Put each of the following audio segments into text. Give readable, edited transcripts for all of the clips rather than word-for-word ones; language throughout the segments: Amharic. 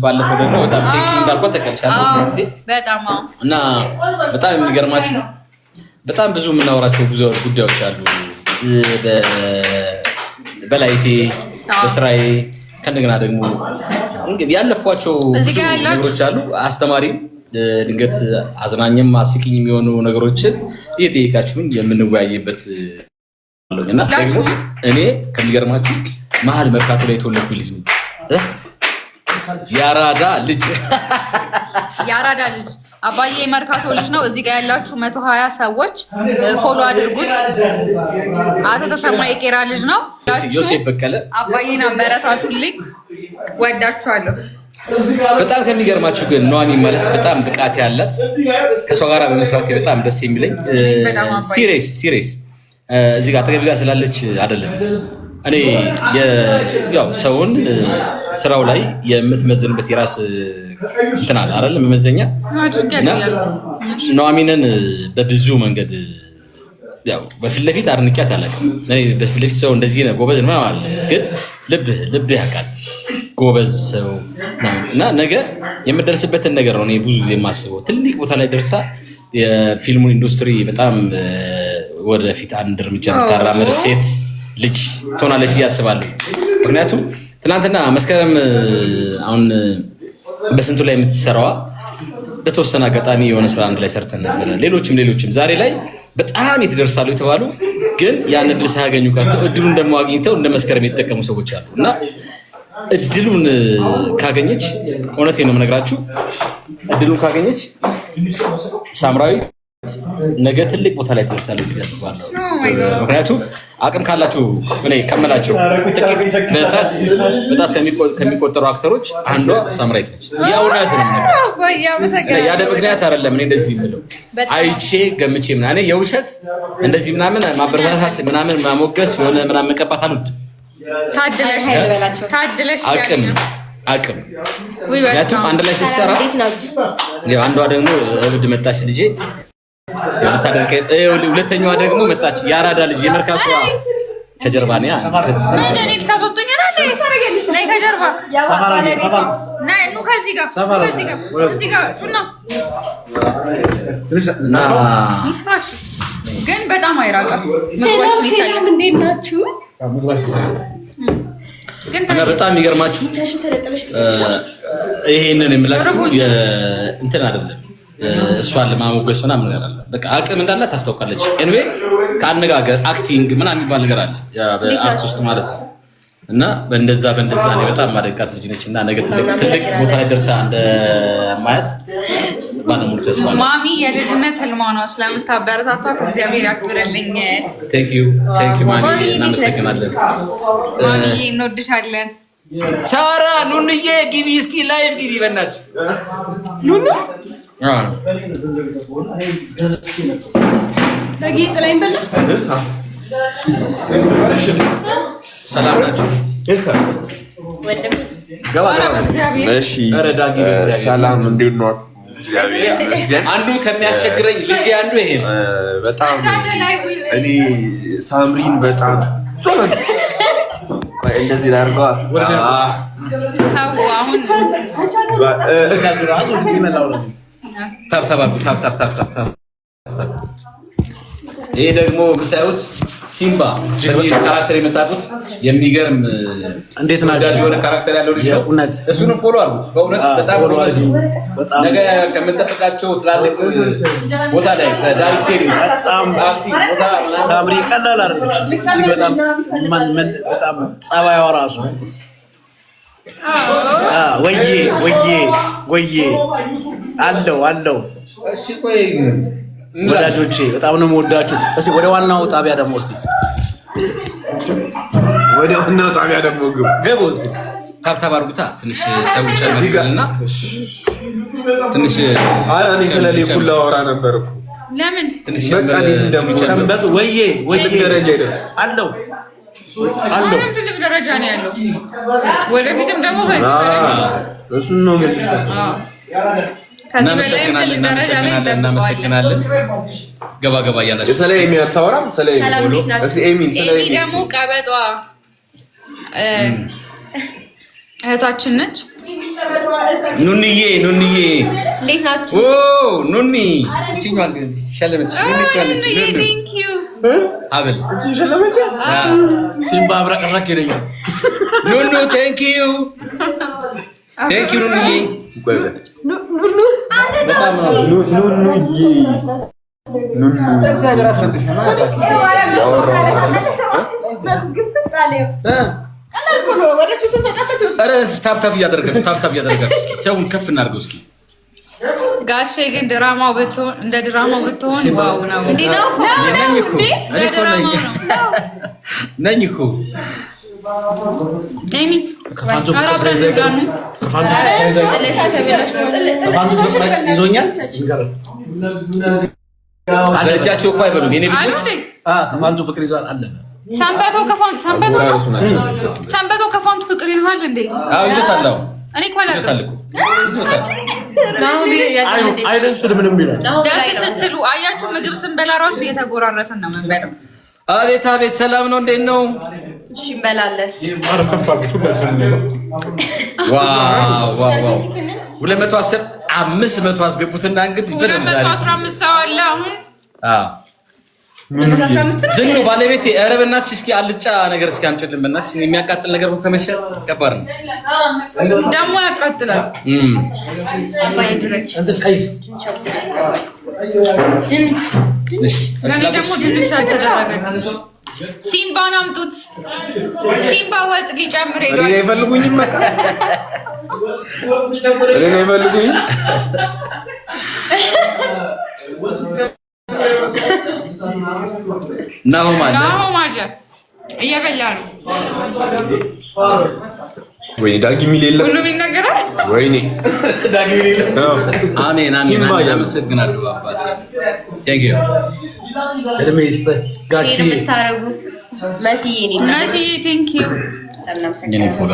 ባለፈው ደግሞ በጣም ቴንኪው እንዳልኳት ተቀልሻለሁ ጊዜ በጣም እና በጣም የሚገርማችሁ በጣም ብዙ የምናወራቸው ብዙ ጉዳዮች አሉ በላይፌ በስራዬ ከእንደገና ደግሞ እንግዲህ ያለፏቸው ነገሮች አሉ አስተማሪ ድንገት አዝናኝም አስቂኝ የሚሆኑ ነገሮችን እየጠየቃችሁኝ የምንወያይበት እና ደግሞ እኔ ከሚገርማችሁ መሀል መርካቶ ላይ የተወለድኩ ልጅ ነኝ ያራዳ ልጅ አባዬ መርካቶ ልጅ ነው። እዚህ ጋር ያላችሁ 120 ሰዎች ፎሎ አድርጉት። አቶ ተሰማ የቄራ ልጅ ነው። ዮሴፍ በቀለ አባዬን አበረታቱልኝ። ወዳችኋለሁ። በጣም ከሚገርማችሁ ግን ኑሐሚን ማለት በጣም ብቃት ያላት ከሷ ጋር በመስራት በጣም ደስ የሚለኝ ሲሪየስ እዚህ ጋር አጠገብ ጋር ስላለች አይደለም እኔ ያው ሰውን ስራው ላይ የምትመዝንበት የራስ እንትን አለ አይደል መመዘኛ ኑሐሚንን በብዙ መንገድ ያው በፊት ለፊት አድንቂያት አላውቅም እኔ በፊት ለፊት ሰው እንደዚህ ነው ጎበዝ ነው ማለት ግን ልብ ያውቃል ጎበዝ ሰው እና ነገ የምደርስበትን ነገር ነው እኔ ብዙ ጊዜ የማስበው ትልቅ ቦታ ላይ ደርሳ የፊልሙን ኢንዱስትሪ በጣም ወደፊት አንድ እርምጃ ታራመድ ሴት ልጅ ትሆናለች ብዬ አስባለሁ ምክንያቱም ትናንትና መስከረም አሁን በስንቱ ላይ የምትሰራዋ በተወሰነ አጋጣሚ የሆነ ስራ አንድ ላይ ሰርተን ነበር ሌሎችም ዛሬ ላይ በጣም የተደርሳሉ የተባሉ ግን ያን እድል ሳያገኙ ካስተው እድሉን ደግሞ አግኝተው እንደ መስከረም የተጠቀሙ ሰዎች አሉ እና እድሉን ካገኘች እውነቴን ነው የምነግራችሁ እድሉን ካገኘች ሳምራዊ ነገ ትልቅ ቦታ ላይ ትደርሳለች ብዬ አስባለሁ ምክንያቱም አቅም ካላችሁ እኔ ከመላችሁ ጥቂት በጣት ከሚቆጠሩ አክተሮች አንዷ ሳምራዊት ነች ያውናት ነው ያ ምክንያት አይደለም እኔ እንደዚህ የምለው አይቼ ገምቼ ምናምን የውሸት እንደዚህ ምናምን ማበረታታት ምናምን ማሞገስ የሆነ ምናምን መቀባት አልወድም ታድለሽ አቅም ያቱ አንድ ላይ ሲሰራ ያው አንዷ ደግሞ እብድ መጣች ልጄ ሁለተኛዋ ደግሞ መጣች ያራዳ ልጅ የመርካቶ ከጀርባ ነው ያ ነኝ ታዞጡኝ ነኝ ከጀርባ ኑ ከዚህ ጋር ጩና ይስፋሽ ግን በጣም አይራቀም ምግቦች ይታያል እንዴት ናችሁ እና በጣም የሚገርማችሁ ይሄንን የምላችሁ እንትን አይደለም እሷን ለማሞገስ ምናምን ነገር አለ በቃ አቅም እንዳላት ታስታውቃለች ኤንዌ ከአነጋገር አክቲንግ ምናምን የሚባል ነገር አለ በአርት ውስጥ ማለት ነው እና በእንደዛ ነው በጣም ማደንቃት ልጅ ነች እና ነገ ትልቅ ቦታ ላይ ደርሳ እንደማያት ባለሙሉ ተስፋ ነው ማሚ የልጅነት ህልሟ ነው ስለምታበረታቷት እግዚአብሔር ያክብርልኝ ቴንክ ዩ ማሚ እናመሰግናለን ማሚ እንወድሻለን ሳራ ኑንዬ ግቢ እስኪ ላይቭ ግቢ በእናትሽ ኑኑ ታጊጥ ላይ እንበላ ሰላም ናችሁ ወንድም ገባ እሺ ረዳጊ ሰላም እንዴት ነው እግዚአብሔር ይመስገን አንዱ ከሚያስቸግረኝ ልጅ አንዱ ይሄ ነው በጣም እኔ ሳምሪን በጣም ቆይ እንደዚህ ላርጋዋ ታው አሁን ታብ ይሄ ደግሞ የምታዩት ሲምባ በሚል ካራክተር የመጣጡት የሚገርም እንዴት ናቸው የሆነ ካራክተር ያለው ልጅ ነው እሱንም ፎሎ አድርጉት በእውነት በጣም ነገ ከምንጠብቃቸው ትላልቅ ቦታ ላይ ዳይሬክተር ሳምሪ ቀላል አይደለች እጅግ በጣም ጸባይዋ ራሱ ወዬ አለው እሺ ቆይ ወዳጆቼ በጣም ነው የምወዳችሁ እስኪ ወደ ዋናው ጣቢያ ደግሞ ገቡ እስኪ ታብታብ አድርጉታ ትንሽ ሰው ጨርሰልና ትንሽ እኔ ስለሌ ኩላ አወራ ነበር እኮ ለምን ትንሽ በቃ እንደሚጨምበት ወዬ ደረጃ አይደለም አለው ትልቅ ደረጃ ነው ያለው ወደፊትም ደግሞ እሱን ነው እናመሰግናለን ገባ እያላችሁ ስለ ኤሚ አታወራም ስለ ኤሚ ደግሞ ቀበጧ እህታችን ነች ኑንዬ እንዴት ናችሁ? ኦ ኑኒ እቺኛው ሸለመች ቴንክ ዩ አብል እቺ ሸለመች ሲምባ አብረቀረቅ ይለኛል ኑኑ ቴንክ ዩ ኑንዬ ኑኑ በጣም ኑኑዬ ኑኑ እግዚአብሔር አፈንድሽ ነው ታፕታፕ እያደረጋችሁ እስኪ ሰውን ከፍ እናድርገው እስኪ ጋሼ ግን ድራማው ብትሆን እንደ ድራማው ብትሆን ዋው ነው እንዴ ነው ነኝ እኮ ከፋንቱ ፍቅር ሳይዘጋኑ ይዞኛል አለጃቸው እኮ አይበሉም የኔ ልጆች ከፋንቱ ፍቅር ይዟል አለ ሰንበቶ ከፋንቱ ፍቅር ይዟል እንዴ? አዎ ይዞታል። እኔ እኮ አላውቅም። አይደንሱም ምንም ይላል። ደስ ስትሉ አያችሁ፣ ምግብ ስንበላ ራሱ እየተጎራረሰን ነው የምንበላው። አቤት አቤት፣ ሰላም ነው? እንዴት ነው? እሺ እንበላለን። ኧረ ከፍ አድርጉት ሁላችንም። ዋው 210 500 አስገቡትና እንግዲህ በደምብ ዛሬ 215 ሰው አለ አሁን። ዝም ነው ባለቤቴ። ኧረ በእናትሽ እስኪ አልጫ ነገር እስኪ አምጪልን በእናትሽ። የሚያቃጥል ነገር ከመሸ ከባድ ነው ደግሞ ያቃጥላል። እኔ ደግሞ ድንች አልተደረገልኝም። ሲምባን አምጡት። ሲምባ ወጥ ሊጨምር ሄዷል። እኔ አይፈልጉኝም በቃ እኔ አይፈልጉኝ ናሆም አለ እየበላ ነው። ወይኔ ዳጊ የሚል የለም። ሁሉም ይነገራል። ወይኔ ዳጊ የሚል የለም። አሜን። አመሰግናለሁ አባቴ። ቴንክ ዩ እድሜ ይስጥህ ጋሺ የምታረጉ መስዬ ቴንክ ዩ የኔ ፎላ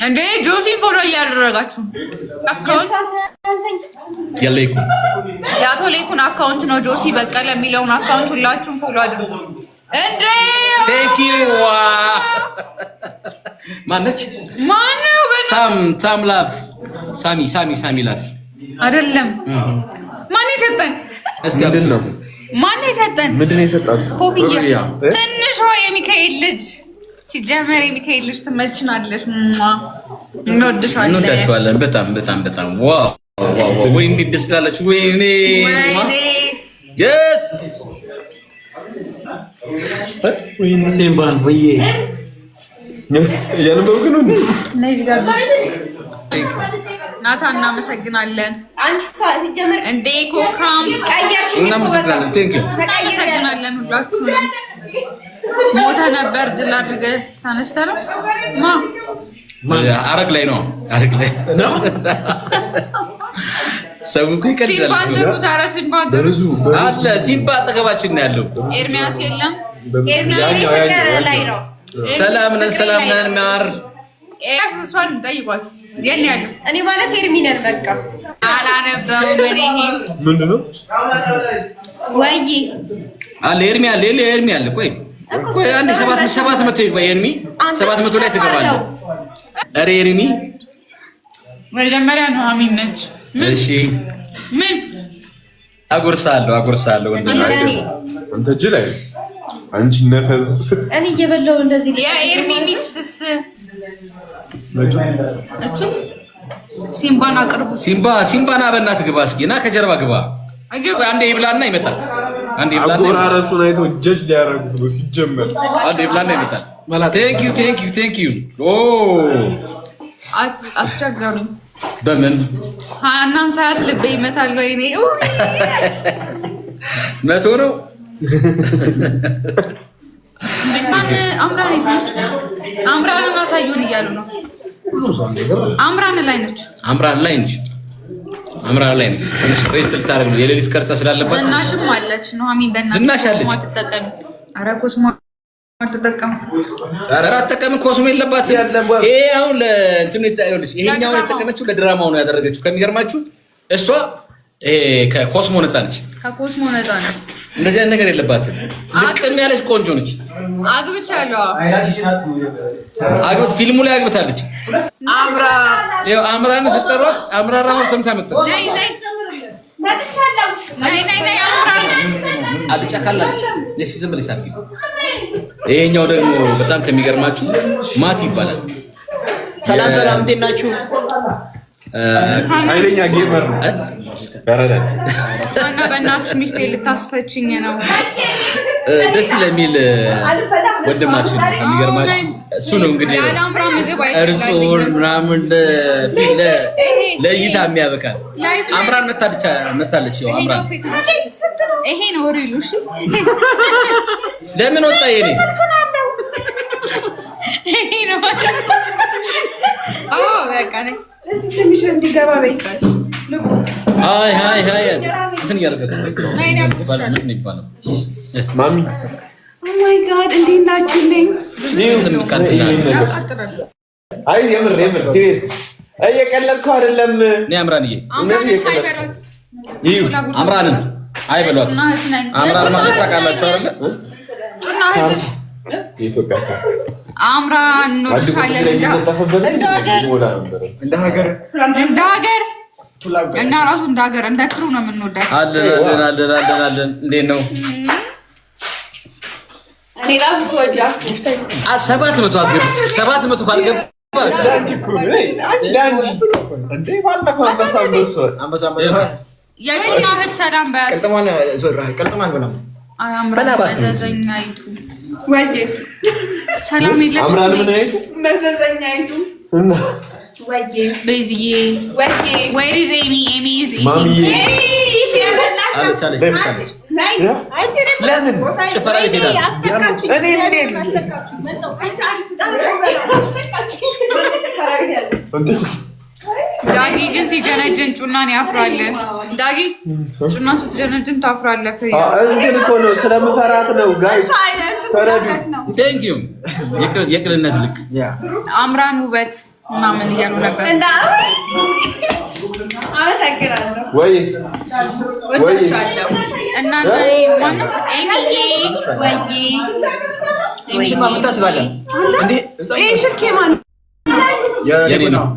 እንዴ ጆሲ ፎሎ እያደረጋችሁ አካውንት የአቶ ሌኩን አካውንት ነው ጆሲ በቀለ የሚለውን አካውንት ሁላችሁም ፎሎ አድርጉ። እንዴ ቴንክ ዩ ማነች? ማነው? ሳም ላፍ ሳሚ ላፍ አይደለም። ማን ይሰጠን? እስኪ ምንድነው? ማን ይሰጠን? ምንድነው የሰጣችሁ? ኮፍያ ትንሿ የሚካኤል ልጅ። ሲጀመር የሚካኤል ልጅ ትመችናለሽ። እንወዳችኋለን በጣም ዋው ወይ እንዴት ደስ ትላላችሁ። ወይኔ yes ሲምባን ወይዬ ያነበብክ ነው ነይስ ጋር ናታ እናመሰግናለን። አንቺ ሲጀመር እንዴ ኮካም ቀየርሽ። እናመሰግናለን። ቴንክ ዩ እናመሰግናለን ሁላችሁንም። ሞተ ነበር ድል አድርገህ ተነስተህ ነው አረግ ላይ ነው ሰው እኮ ይቀድላል። አለ ሲምባ አጠገባችን ነው ያለው። ኤርሚያስ የለም። ኤርሚያስ ፍቅር ላይ ነው። ሰላም ነን ማር ኤርሚያስ እሷን ጠይቋት። የት ነው ያለው? እኔ ማለት ኤርሚ ነን። በቃ አላነበውም። እኔ ምንድን ነው ወይ አለ ኤርሚ አለ ቆይ አንዴ 700 ይግባ ኤርሚ 700 ላይ ትገባለህ። ኧረ ኤርሚ መጀመሪያ ነው አሚን ነች። እሺ ምን አጎርሳለሁ ወንድም አንተ እጅ ላይ አንቺ ነፈዝ እኔ እየበላሁ እንደዚህ የኤርሚ ሚስትስ እቹት ሲምባን አቅርቡ። ሲምባና በእናትህ ግባ እስኪ ና ከጀርባ ግባ። አንዴ ይብላና ይመጣል። አጎራረሱን አይቶ ጀጅ ሊያደርጉት ነው ሲጀመር። አንዴ ይብላና ይመጣል። ቴንክ ዩ ኦ አስቸገሩኝ። በምን ሃናን ሰዓት ልቤ ይመታል። ወይኔ መቶ ነው። አምራን ይሳች አምራንን አሳዩን እያሉ ነው። አምራን ላይ ነች። ትንሽ ሬስት ልታደርግ ነው። የሌሊት ቀርጻ ስላለባት ዝናሽም አለች። ኑሐሚን በእናትሽ ኮስሞ አትጠቀሚ። ኧረ ኮስሞ አትጠቀም። ኧረ አትጠቀም። ኮስሞ የለባትም። ይሄ አሁን ለእንትኑ ይታየውልሽ። ይሄኛው የተጠቀመችው ለድራማው ነው ያደረገችው። ከሚገርማችሁ እሷ ከኮስሞ ነፃ ነች። ከኮስሞ ነፃ ነች። እንደዚህ አይነት ነገር የለባትም። ልቅም ያለች ቆንጆ ነች። አግብቻለሁ። አግብት ፊልሙ ላይ አግብታለች። አምራን ስትጠሯት አምራ ራሷ ሰምታ መጣች። አልጫካላለች። እሺ ዝም ብለሽ አድርጊ። ይሄኛው ደግሞ በጣም ከሚገርማችሁ ማቲ ይባላል። ሰላም ሰላም፣ እንዴት ናችሁ? ኃይለኛ ጌመር ነው። እና በእናትሽ ሚስቴ ልታስፈችኝ ነው። ደስ ለሚል ወንድማችን የሚገርማችሁ እሱ ነው እንግዲህ ያላምራ ምግብ እርጾን ምናምን ለእይታ የሚያበቃል። አምራን መታለች። ይኸው አምራን ይሄ ነው ሪሉ። እሺ ለምን ወጣ? ይሄ ነው በቃ ነኝ። እስቲ ትንሽ እንዲገባ በቃሽ። አይ እንትን እያደረጋችሁ ምን ይባላል? ማሚ ኦ ማይ ጋድ እንዴት ናችሁልኝ? አይ የምር ሲሪየስ እየቀለድኩ አይደለም። እኔ አምራንዬ አምራንን አይበሏት። አምራን ማለት ታውቃላችሁ አይደለ? ጩና እህትሽ የኢትዮጵያ አምራን እንወድሻለን። እንደ ሀገር እና ራሱ እንደ ሀገር እንደ ክሩ ነው የምንወዳት። አለን እንዴት ነው? እኔ ራሱ ስወዳት 700 አስገብት 700 ካልገባ የጩና እህት ሰላም በያት። ቀልጥማን ብላ መዘዘኛይቱ ሰላም የለችም። መዘዘኛይቱ ቤዝዬ where is Amy? Amy is ማሚ ለምን ጭፈራ ቤት ሄዳለሁ? እኔ እንዴት ዳጊ ግን ሲጀነጅን ጩናን ያፍራል። ዳጊ ጩና ስትጀነጅን ታፍራለህ። እንትን እኮ ነው ስለምፈራት ነው። ጋይስ ተረዱ። ቴንክ ዩ የቅልነት ልክ አምራን ውበት ምናምን እያሉ ነበር። አመሰግናለሁ። ወይ እና ማነው ኤሚዬ ወይዬ ማምጣት ባለ እንዴ ይሄ ስልኬ ማን የኔ ነው?